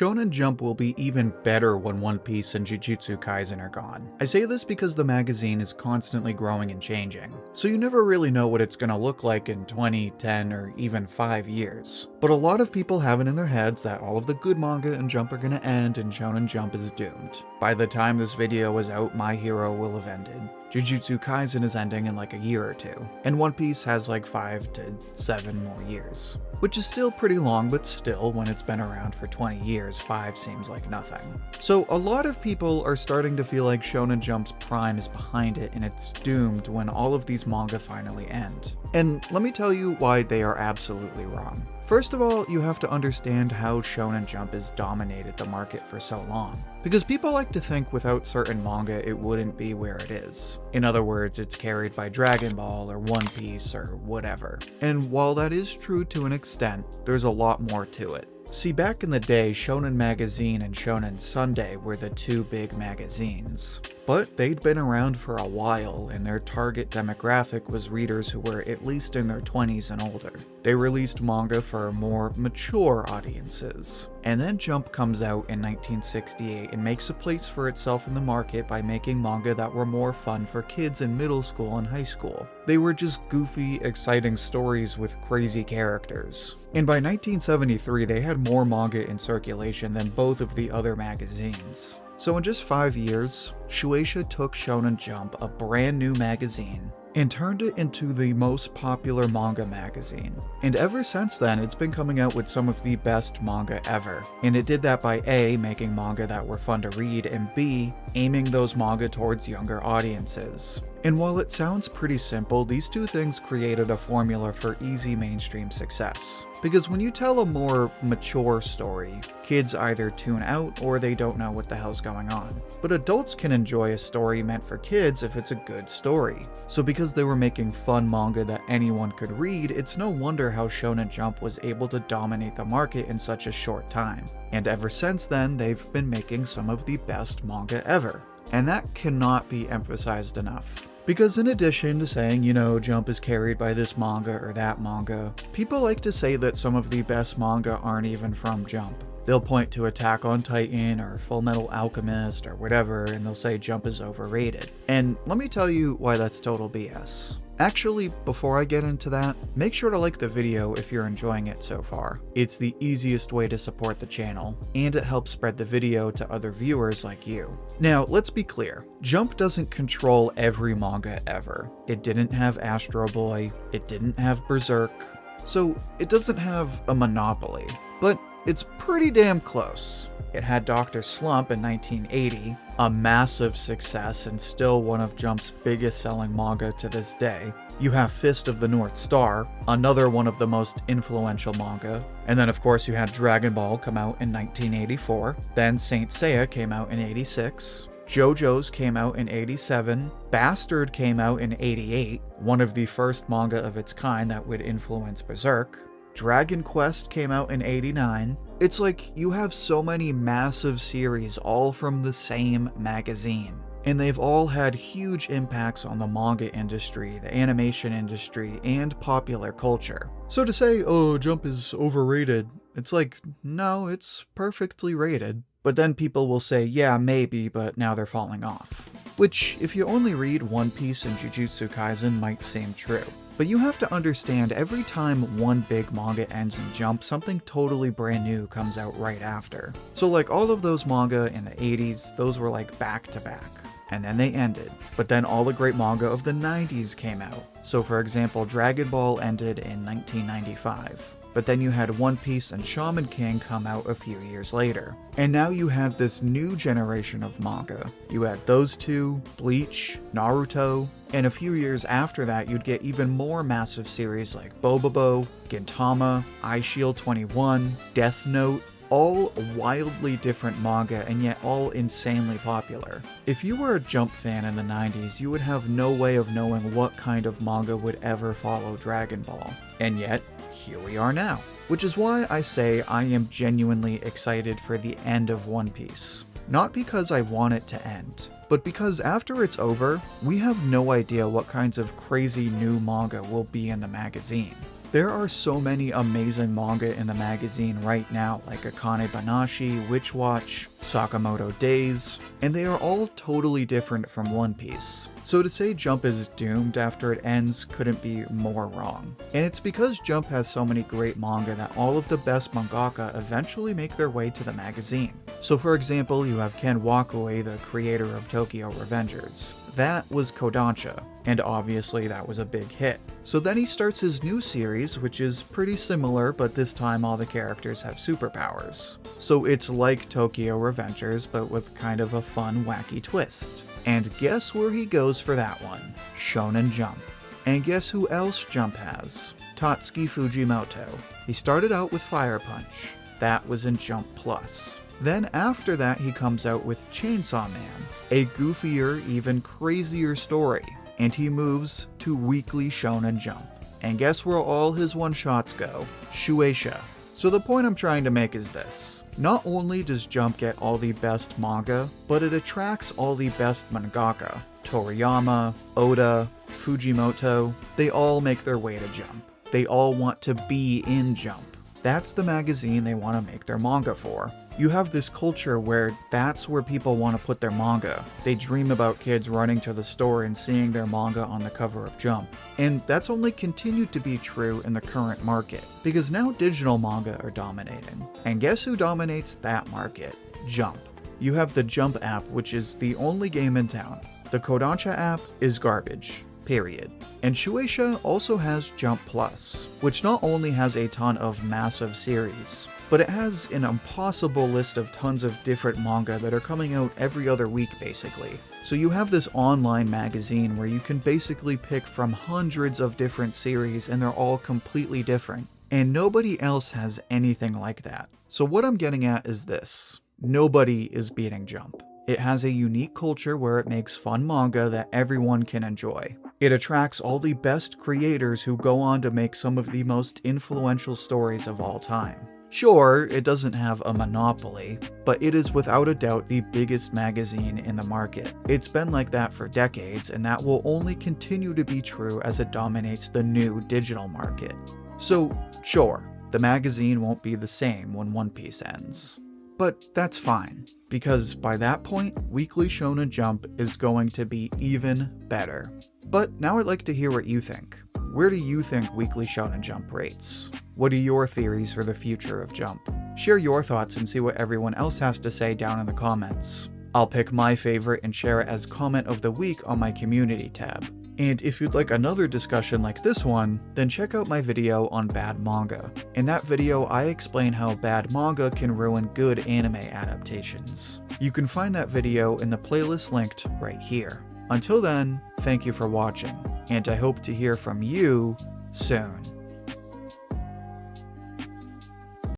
Shonen Jump will be even better when One Piece and Jujutsu Kaisen are gone. I say this because the magazine is constantly growing and changing, so you never really know what it's gonna look like in 20, 10, or even 5 years. But a lot of people have it in their heads that all of the good manga and Jump are gonna end and Shonen Jump is doomed. By the time this video is out, My Hero will have ended. Jujutsu Kaisen is ending in like a year or two, and One Piece has like 5 to 7 more years. Which is still pretty long, but still, when it's been around for 20 years, 5 seems like nothing. So a lot of people are starting to feel like Shonen Jump's prime is behind it and it's doomed when all of these manga finally end. And let me tell you why they are absolutely wrong. First of all, you have to understand how Shonen Jump has dominated the market for so long. Because people like to think without certain manga it wouldn't be where it is. In other words, it's carried by Dragon Ball or One Piece or whatever. And while that is true to an extent, there's a lot more to it. See, back in the day, Shonen Magazine and Shonen Sunday were the two big magazines. But they'd been around for a while, and their target demographic was readers who were at least in their 20s and older. They released manga for more mature audiences. And then Jump comes out in 1968 and makes a place for itself in the market by making manga that were more fun for kids in middle school and high school. They were just goofy, exciting stories with crazy characters. And by 1973, they had more manga in circulation than both of the other magazines. So in just 5 years, Shueisha took Shonen Jump, a brand new magazine, and turned it into the most popular manga magazine. And ever since then, it's been coming out with some of the best manga ever. And it did that by A, making manga that were fun to read, and B, aiming those manga towards younger audiences. And while it sounds pretty simple, these two things created a formula for easy mainstream success. Because when you tell a more mature story, kids either tune out or they don't know what the hell's going on. But adults can enjoy a story meant for kids if it's a good story. So because they were making fun manga that anyone could read, it's no wonder how Shonen Jump was able to dominate the market in such a short time. And ever since then, they've been making some of the best manga ever. And that cannot be emphasized enough. Because in addition to saying, Jump is carried by this manga or that manga, people like to say that some of the best manga aren't even from Jump. They'll point to Attack on Titan or Fullmetal Alchemist or whatever, and they'll say Jump is overrated. And let me tell you why that's total BS. Actually, before I get into that, make sure to like the video if you're enjoying it so far. It's the easiest way to support the channel, and it helps spread the video to other viewers like you. Now, let's be clear. Jump doesn't control every manga ever. It didn't have Astro Boy, it didn't have Berserk, so it doesn't have a monopoly. But it's pretty damn close. It had Dr. Slump in 1980, a massive success and still one of Jump's biggest selling manga to this day. You have Fist of the North Star, another one of the most influential manga. And then of course you had Dragon Ball come out in 1984, then Saint Seiya came out in 86, JoJo's came out in 87, Bastard came out in 88, one of the first manga of its kind that would influence Berserk. Dragon Quest came out in 89. It's like you have so many massive series all from the same magazine. And they've all had huge impacts on the manga industry, the animation industry, and popular culture. So to say, oh, Jump is overrated, it's like, no, it's perfectly rated. But then people will say, yeah, maybe, but now they're falling off. Which, if you only read One Piece and Jujutsu Kaisen, might seem true. But you have to understand, every time one big manga ends in Jump, something totally brand new comes out right after. So like all of those manga in the 80s, those were like back to back. And then they ended. But then all the great manga of the 90s came out. So for example, Dragon Ball ended in 1995. But then you had One Piece and Shaman King come out a few years later. And now you had this new generation of manga. You had those two, Bleach, Naruto, and a few years after that you'd get even more massive series like Bobobo, Gintama, Eyeshield 21, Death Note, all wildly different manga and yet all insanely popular. If you were a Jump fan in the 90s, you would have no way of knowing what kind of manga would ever follow Dragon Ball. And yet, here we are now. Which is why I say I am genuinely excited for the end of One Piece. Not because I want it to end, but because after it's over, we have no idea what kinds of crazy new manga will be in the magazine. There are so many amazing manga in the magazine right now, like Akane Banashi, Witch Watch, Sakamoto Days, and they are all totally different from One Piece. So to say Jump is doomed after it ends couldn't be more wrong. And it's because Jump has so many great manga that all of the best mangaka eventually make their way to the magazine. So for example, you have Ken Wakui, the creator of Tokyo Revengers. That was Kodansha, and obviously that was a big hit. So then he starts his new series, which is pretty similar, but this time all the characters have superpowers. So it's like Tokyo Revengers, but with kind of a fun, wacky twist. And guess where he goes for that one? Shonen Jump. And guess who else Jump has? Tatsuki Fujimoto. He started out with Fire Punch. That was in Jump Plus. Then after that he comes out with Chainsaw Man, a goofier, even crazier story, and he moves to Weekly Shonen Jump. And guess where all his one-shots go? Shueisha. So the point I'm trying to make is this. Not only does Jump get all the best manga, but it attracts all the best mangaka. Toriyama, Oda, Fujimoto, they all make their way to Jump. They all want to be in Jump. That's the magazine they want to make their manga for. You have this culture where that's where people want to put their manga. They dream about kids running to the store and seeing their manga on the cover of Jump. And that's only continued to be true in the current market, because now digital manga are dominating. And guess who dominates that market? Jump. You have the Jump app, which is the only game in town. The Kodansha app is garbage. Period. And Shueisha also has Jump Plus, which not only has a ton of massive series, but it has an impossible list of tons of different manga that are coming out every other week basically. So you have this online magazine where you can basically pick from hundreds of different series and they're all completely different. And nobody else has anything like that. So what I'm getting at is this. Nobody is beating Jump. It has a unique culture where it makes fun manga that everyone can enjoy. It attracts all the best creators who go on to make some of the most influential stories of all time. Sure, it doesn't have a monopoly, but it is without a doubt the biggest magazine in the market. It's been like that for decades, and that will only continue to be true as it dominates the new digital market. So, sure, the magazine won't be the same when One Piece ends. But that's fine, because by that point, Weekly Shonen Jump is going to be even better. But now I'd like to hear what you think. Where do you think Weekly Shonen Jump rates? What are your theories for the future of Jump? Share your thoughts and see what everyone else has to say down in the comments. I'll pick my favorite and share it as comment of the week on my community tab. And if you'd like another discussion like this one, then check out my video on bad manga. In that video, I explain how bad manga can ruin good anime adaptations. You can find that video in the playlist linked right here. Until then, thank you for watching, and I hope to hear from you soon.